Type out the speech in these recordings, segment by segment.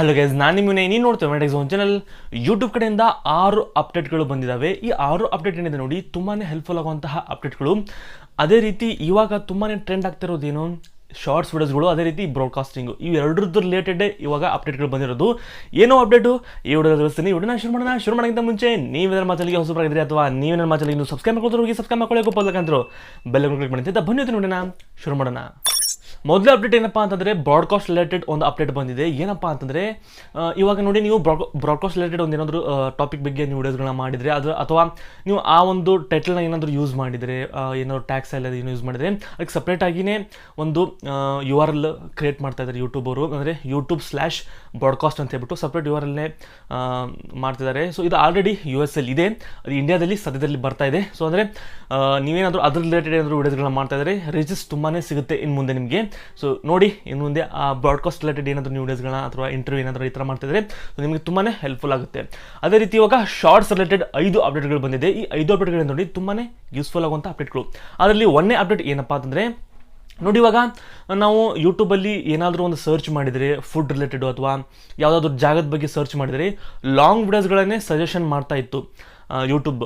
Hello guys, ನಾನು ನಿಮ್ಮನೆ ನೀನು ನೋಡ್ತೇವೆ Vinaytechzone ಚಾನಲ್ ಯೂಟ್ಯೂಬ್ ಕಡೆಯಿಂದ 6 ಅಪ್ಡೇಟ್ಗಳು ಬಂದಿದ್ದಾವೆ. ಈ 6 ಅಪ್ಡೇಟ್ ಏನಿದೆ ನೋಡಿ, ತುಂಬಾ ಹೆಲ್ಪ್ಫುಲ್ ಆಗುವಂತಹ ಅಪ್ಡೇಟ್ಗಳು. ಅದೇ ರೀತಿ ಇವಾಗ ತುಂಬಾ ಟ್ರೆಂಡ್ ಆಗ್ತಿರೋದೇನು ಶಾರ್ಟ್ಸ್ ವಿಡಿಯೋಸ್ಗಳು, ಅದೇ ರೀತಿ ಬ್ರಾಡ್ಕಾಸ್ಟಿಂಗು, ಇವೆರಡರದ್ದು ರಿಲೇಟೆಡ್ ಇವಾಗ ಅಪ್ಡೇಟ್ಗಳು ಬಂದಿರೋದು. ಏನೋ ಅಪ್ಡೇಟು ಈ ವಿಡಿಯೋ ತಿಳಿಸ್ತೀನಿ. ವಿಡಿಯೋನ ಶುರು ಮಾಡೋಕ್ಕಿಂತ ಮುಂಚೆ ನೀವು ಇದರ ಮಾಚಲಿಗೆ ಹೊಸಬರಾಗಿದ್ದರೆ ಅಥವಾ ನೀವು ನನ್ನ ಮಾಚಲಿಗೆ ನೀವು ಸಬ್ಸ್ಕ್ರೈಬ್ ಮಾಡ್ಕೊಳ್ತಾರೆ, ಹೋಗಿ ಸಬ್ಸ್ಕ್ರೈಬ್ ಮಾಡ್ಕೊಳ್ಳೋಕೆ ಹೋಗ್ಬೇಕಂತರು ಬೆಲ್ ಕ್ಲಿಕ್ ಮಾಡಿ ಅಂತ ಬನ್ನಿ ನೋಡೋಣ, ಶುರು ಮಾಡೋಣ. ಮೊದಲ ಅಪ್ಡೇಟ್ ಏನಪ್ಪ ಅಂತಂದರೆ ಬ್ರಾಡ್ಕಾಸ್ಟ್ ರಿಲೇಟೆಡ್ ಒಂದು ಅಪ್ಡೇಟ್ ಬಂದಿದೆ. ಏನಪ್ಪ ಅಂತಂದರೆ ಇವಾಗ ನೋಡಿ, ನೀವು ಬ್ರಾಡ್ಕಾಸ್ಟ್ ರಿಲೇಟೆಡ್ ಒಂದು ಏನಾದರೂ ಟಾಪಿಕ್ ಬಗ್ಗೆ ನೀವು ವಿಡಿಯೋಸ್ಗಳನ್ನ ಮಾಡಿದರೆ ಅದು ಅಥವಾ ನೀವು ಆ ಒಂದು ಟೈಟಲ್ನ ಏನಾದರೂ ಯೂಸ್ ಮಾಡಿದರೆ, ಏನಾದರೂ ಟ್ಯಾಕ್ಸ್ ಎಲ್ಲ ಯೂಸ್ ಮಾಡಿದರೆ ಅದಕ್ಕೆ ಸಪ್ರೇಟಾಗಿಯೇ ಒಂದು URL ಕ್ರಿಯೇಟ್ ಮಾಡ್ತಾ ಇದ್ದಾರೆ ಯೂಟ್ಯೂಬ್ ಅವರು. ಅಂದರೆ YouTube/ಬ್ರಾಡ್ಕಾಸ್ಟ್ ಅಂತ ಹೇಳ್ಬಿಟ್ಟು ಸಪ್ರೇಟ್ URL ಮಾಡ್ತಿದ್ದಾರೆ. ಸೊ ಇದು ಆಲ್ರೆಡಿ US ಅಲ್ಲಿ ಇದೆ, ಅದು ಇಂಡಿಯಾದಲ್ಲಿ ಸದ್ಯದಲ್ಲಿ ಬರ್ತಾ ಇದೆ. ಸೊ ಅಂದರೆ ನೀವೇನಾದರೂ ಅದ್ರ ರಿಲೇಟೆಡ್ ಏನಾದರೂ ವಿಡಿಯೋಸ್ಗಳನ್ನ ಮಾಡ್ತಾ ಇದ್ದಾರೆ, ರೀಚಸ್ ತುಂಬಾ ಸಿಗುತ್ತೆ ಇನ್ನು ಮುಂದೆ ನಿಮಗೆ. ಸೊ ನೋಡಿ, ಇನ್ನು ಮುಂದೆ ಆ ಬ್ರಾಡ್ಕಾಸ್ಟ್ ರಿಲೇಟೆಡ್ ಏನಾದರೂ ನೀವು ವಿಡಿಯೋಸ್ಗಳನ್ನ ಅಥವಾ ಇಂಟರ್ವ್ಯೂ ಏನಾದರೂ ಈ ಥರ ಮಾಡ್ತಿದ್ರೆ ಸೊ ನಿಮಗೆ ತುಂಬಾ ಹೆಲ್ಪ್ಫುಲ್ ಆಗುತ್ತೆ. ಅದೇ ರೀತಿ ಇವಾಗ ಶಾರ್ಟ್ಸ್ ರಿಲೇಟೆಡ್ 5 ಅಪ್ಡೇಟ್ಗಳು ಬಂದಿದೆ. ಈ 5 ಅಪ್ಡೇಟ್ಗಳು ನೋಡಿ ತುಂಬಾ ಯೂಸ್ಫುಲ್ ಆಗುವಂಥ ಅಪ್ಡೇಟ್ಗಳು. ಅದರಲ್ಲಿ ಒಂದನೇ ಅಪ್ಡೇಟ್ ಏನಪ್ಪ ಅಂತಂದರೆ ನೋಡಿ, ಇವಾಗ ನಾವು ಯೂಟ್ಯೂಬಲ್ಲಿ ಏನಾದರೂ ಒಂದು ಸರ್ಚ್ ಮಾಡಿದರೆ ಫುಡ್ ರಿಲೇಟೆಡು ಅಥವಾ ಯಾವುದಾದ್ರೂ ಜಾಗದ ಬಗ್ಗೆ ಸರ್ಚ್ ಮಾಡಿದರೆ ಲಾಂಗ್ ವಿಡಿಯೋಸ್ಗಳನ್ನೇ ಸಜೆಷನ್ ಮಾಡ್ತಾ ಇತ್ತು ಯೂಟ್ಯೂಬ್.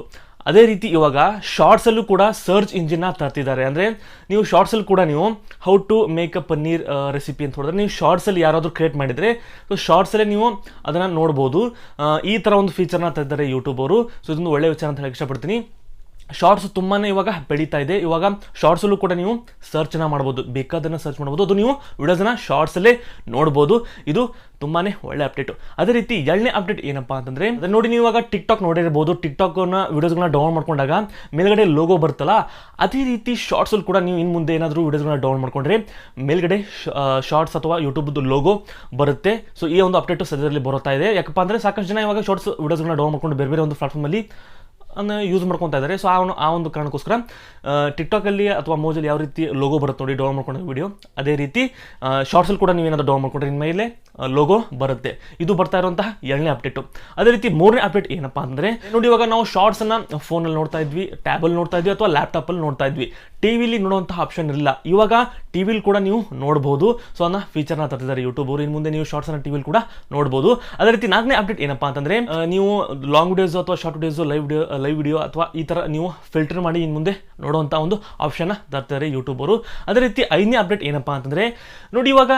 ಅದೇ ರೀತಿ ಇವಾಗ ಶಾರ್ಟ್ಸಲ್ಲೂ ಕೂಡ ಸರ್ಚ್ ಇಂಜಿನ್ನ ತರ್ತಿದ್ದಾರೆ. ಅಂದರೆ ನೀವು ಶಾರ್ಟ್ಸಲ್ಲಿ ಕೂಡ ನೀವು how to make a paneer recipe ಅಂತ ಹೊಡೆದ್ರೆ ನೀವು ಶಾರ್ಟ್ಸಲ್ಲಿ ಯಾರಾದರೂ ಕ್ರಿಯೇಟ್ ಮಾಡಿದರೆ ಸೊ ಶಾರ್ಟ್ಸಲ್ಲೇ ನೀವು ಅದನ್ನು ನೋಡ್ಬೋದು. ಈ ಥರ ಒಂದು ಫೀಚರ್ನ ತರ್ತಾರೆ ಯೂಟ್ಯೂಬ್ ಅವರು. ಸೊ ಇದೊಂದು ಒಳ್ಳೆಯ ವಿಚಾರ ಅಂತ ಹೇಳಕ್ಕೆ ಇಷ್ಟಪಡ್ತೀನಿ. ಶಾರ್ಟ್ಸ್ ತುಂಬಾ ಇವಾಗ ಬೆಳೀತಾ ಇದೆ. ಇವಾಗ ಶಾರ್ಟ್ಸಲ್ಲೂ ಕೂಡ ನೀವು ಸರ್ಚನ್ನ ಮಾಡ್ಬೋದು, ಬೇಕಾದನ್ನು ಸರ್ಚ್ ಮಾಡ್ಬೋದು, ಅದು ನೀವು ವಿಡಿಯೋಸನ್ನ ಶಾರ್ಟ್ಸಲ್ಲೇ ನೋಡ್ಬೋದು. ಇದು ತುಂಬಾ ಒಳ್ಳೆ ಅಪ್ಡೇಟು. ಅದೇ ರೀತಿ ಎರಡನೇ ಅಪ್ಡೇಟ್ ಏನಪ್ಪ ಅಂತಂದರೆ ನೋಡಿ, ನೀವು ಇವಾಗ ಟಿಕ್ಟಾಕ್ ನೋಡಿರ್ಬೋದು. ಟಿಕ್ಟಾಕ್ನ ವಿಡಿಯೋಸ್ಗಳನ್ನ ಡೌನ್ಲೋಡ್ ಮಾಡ್ಕೊಂಡಾಗ ಮೇಲ್ಗಡೆ ಲೋಗೋ ಬರುತ್ತಲ್ಲ, ಅದೇ ರೀತಿ ಶಾರ್ಟ್ಸಲ್ಲಿ ಕೂಡ ನೀವು ಇನ್ನು ಮುಂದೆ ಏನಾದರೂ ವಿಡಿಯೋಸ್ಗಳನ್ನ ಡೌನ್ಲೋಡ್ ಮಾಡ್ಕೊಂಡ್ರೆ ಮೇಲ್ಗಡೆ ಶಾರ್ಟ್ಸ್ ಅಥವಾ ಯೂಟ್ಯೂಬ್ದು ಲೋಗೋ ಬರುತ್ತೆ. ಸೊ ಈ ಒಂದು ಅಪ್ಡೇಟು ಸದ್ಯದಲ್ಲಿ ಬರುತ್ತಾ ಇದೆ. ಯಾಕಪ್ಪ ಅಂದರೆ ಸಾಕಷ್ಟು ಜನ ಇವಾಗ ಶಾರ್ಟ್ಸ್ ವಿಡಿಯೋಸ್ಗಳನ್ನ ಡೌನ್ಲೋಡ್ ಮಾಡ್ಕೊಂಡು ಬೇರೆ ಬೇರೆ ಒಂದು ಪ್ಲಾಟ್ಫಾರ್ಮಲ್ಲಿ ಯೂಸ್ ಮಾಡ್ಕೊತಾ ಇದ್ದಾರೆ. ಸೊ ಆ ಒಂದು ಕಾರಣಕ್ಕೋಸ್ಕರ ಟಿಕ್ಟಾಕಲ್ಲಿ ಅಥವಾ ಮೋಜಲ್ಲಿ ಯಾವ ರೀತಿ ಲೋಗೋ ಬರುತ್ತೆ ನೋಡಿ ಡೌನ್ ಮಾಡ್ಕೊಂಡ ವಿಡಿಯೋ, ಅದೇ ರೀತಿ ಶಾರ್ಟ್ಸಲ್ಲಿ ಕೂಡ ನೀವೇನಾದರೂ ಡೌನ್ ಮಾಡ್ಕೊಂಡ್ರೆ ಇನ್ಮೇಲೆ ಲೋಗೋ ಬರುತ್ತೆ. ಇದು ಬರ್ತಾ ಇರುವಂತಹ ಎರಡನೇ ಅಪ್ಡೇಟು. ಅದೇ ರೀತಿ ಮೂರನೇ ಅಪ್ಡೇಟ್ ಏನಪ್ಪ ಅಂದರೆ ನೋಡಿ, ಇವಾಗ ನಾವು ಶಾರ್ಟ್ಸನ್ನು ಫೋನಲ್ಲಿ ನೋಡ್ತಾ ಇದ್ವಿ, ಟ್ಯಾಬಲ್ಲಿ ನೋಡ್ತಾ ಇದ್ವಿ ಅಥವಾ ಲ್ಯಾಪ್ಟಾಪಲ್ಲಿ ನೋಡ್ತಾ ಇದ್ವಿ. ಟಿವಿಲಿ ನೋಡುವಂತಹ ಆಪ್ಷನ್ ಇರಲಿಲ್ಲ. ಇವಾಗ ಟಿವಿಲಿ ಕೂಡ ನೀವು ನೋಡ್ಬೋದು. ಸೊ ಅದನ್ನ ಫೀಚರ್ನ ತರ್ತಿದ್ದಾರೆ ಯೂಟ್ಯೂಬ್ ಅವರು. ಇನ್ನು ಮುಂದೆ ನೀವು ಶಾರ್ಟ್ಸನ್ನು ಟಿವಿಲಿ ಕೂಡ ನೋಡ್ಬೋದು. ಅದೇ ರೀತಿ ನಾಲ್ಕನೇ ಅಪ್ಡೇಟ್ ಏನಪ್ಪ ಅಂತಂದರೆ ನೀವು ಲಾಂಗ್ ವಿಡಿಯೋಸ್ ಅಥವಾ ಶಾರ್ಟ್ ವಿಡಿಯೋಸು ಲೈವ್ ವಿಡಿಯೋ ಅಥವಾ ಈ ಥರ ನೀವು ಫಿಲ್ಟರ್ ಮಾಡಿ ಇನ್ನು ಮುಂದೆ ನೋಡುವಂಥ ಒಂದು ಆಪ್ಷನ್ನ ತರ್ತಾರೆ ಯೂಟ್ಯೂಬ್ ಅವರು. ಅದೇ ರೀತಿ ಐದನೇ ಅಪ್ಡೇಟ್ ಏನಪ್ಪ ಅಂತಂದರೆ ನೋಡಿ, ಇವಾಗ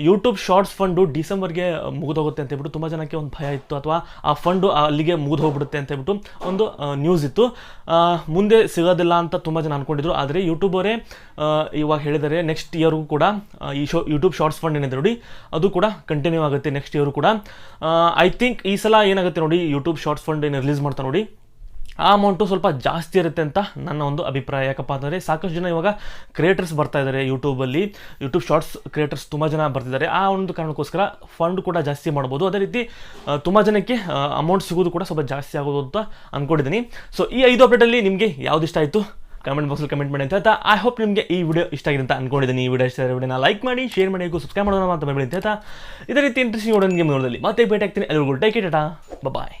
ಯೂಟ್ಯೂಬ್ ಶಾರ್ಟ್ಸ್ ಫಂಡು ಡಿಸೆಂಬರ್ಗೆ ಮುಗಿದೋಗುತ್ತೆ ಅಂತ ಹೇಳ್ಬಿಟ್ಟು ತುಂಬ ಜನಕ್ಕೆ ಒಂದು ಭಯ ಇತ್ತು, ಅಥವಾ ಆ ಫಂಡು ಅಲ್ಲಿಗೆ ಮುಗಿದು ಹೋಗ್ಬಿಡುತ್ತೆ ಅಂತ ಹೇಳ್ಬಿಟ್ಟು ಒಂದು ನ್ಯೂಸ್ ಇತ್ತು. ಮುಂದೆ ಸಿಗೋದಿಲ್ಲ ಅಂತ ತುಂಬ ಜನ ಅಂದ್ಕೊಂಡಿದ್ರು. ಆದರೆ ಯೂಟ್ಯೂಬ್ ಅವರೇ ಇವಾಗ ಹೇಳಿದ್ದಾರೆ ನೆಕ್ಸ್ಟ್ ಇಯರ್ಗೂ ಕೂಡ ಈ ಯೂಟ್ಯೂಬ್ ಶಾರ್ಟ್ಸ್ ಫಂಡ್ ಏನಿದೆ ನೋಡಿ, ಅದು ಕೂಡ ಕಂಟಿನ್ಯೂ ಆಗುತ್ತೆ ನೆಕ್ಸ್ಟ್ ಇಯರ್ ಕೂಡ. ಐ ಥಿಂಕ್ ಈ ಸಲ ಏನಾಗುತ್ತೆ ನೋಡಿ, ಯೂಟ್ಯೂಬ್ ಶಾರ್ಟ್ಸ್ ಫಂಡ್ ಏನು ರಿಲೀಸ್ ಮಾಡ್ತಾ ನೋಡಿ, ಆ ಅಮೌಂಟು ಸ್ವಲ್ಪ ಜಾಸ್ತಿ ಇರುತ್ತೆ ಅಂತ ನನ್ನ ಒಂದು ಅಭಿಪ್ರಾಯ. ಯಾಕಪ್ಪ ಅಂತಂದರೆ ಸಾಕಷ್ಟು ಜನ ಇವಾಗ ಕ್ರಿಯೇಟರ್ಸ್ ಬರ್ತಾ ಇದ್ದಾರೆ ಯೂಟ್ಯೂಬಲ್ಲಿ, ಯೂಟ್ಯೂಬ್ ಶಾರ್ಟ್ಸ್ ಕ್ರಿಯೇಟರ್ಸ್ ತುಂಬ ಜನ ಬರ್ತಿದ್ದಾರೆ. ಆ ಒಂದು ಕಾರಣಕ್ಕೋಸ್ಕರ ಫಂಡ್ ಕೂಡ ಜಾಸ್ತಿ ಮಾಡ್ಬೋದು. ಅದೇ ರೀತಿ ತುಂಬ ಜನಕ್ಕೆ ಅಮೌಂಟ್ ಸಿಗೋದು ಕೂಡ ಸ್ವಲ್ಪ ಜಾಸ್ತಿ ಆಗೋದು ಅಂತ ಅಂದ್ಕೊಂಡಿದ್ದೀನಿ. ಸೊ ಈ 5 ಅಪ್ಡೇಟಲ್ಲಿ ನಿಮಗೆ ಯಾವ್ದು ಇಷ್ಟ ಆಯಿತು ಕಮೆಂಟ್ ಬಾಕ್ಸಲ್ಲಿ ಕಮೆಂಟ್ ಮಾಡಿ ಅಂತ ಹೇಳ್ತಾ, ಐ ಹೋಪ್ ನಿಮಗೆ ಈ ವಿಡಿಯೋ ಇಷ್ಟ ಆಗಿದೆ ಅಂತ ಅಂದ್ಕೊಂಡಿದ್ದೀನಿ. ಈ ವಿಡಿಯೋ ಇಷ್ಟ ಆದರೆ ವಿಡಿಯೋನ ಲೈಕ್ ಮಾಡಿ, ಶೇರ್ ಮಾಡಿ, ಸಬ್ಸ್ಕ್ರೈಬ್ ಮಾಡೋಣ ಅಂತ ಬೇಡ ಅಂತ ಹೇಳ್ತಾ, ಇದೇ ರೀತಿ ಇಂಟ್ರೆಸ್ಟಿಂಗ್ ವಿಡಿಯೋ ನಿಮಗೆ ನೋಡೋದಲ್ಲಿ ಮತ್ತೆ ಭೇಟಿ ಆಗ್ತೀನಿ. ಎಲ್ಲರಿಗೂ ಟೇಕ್ ಇಟ್, ಟಾಟಾ, ಬಾಯ್.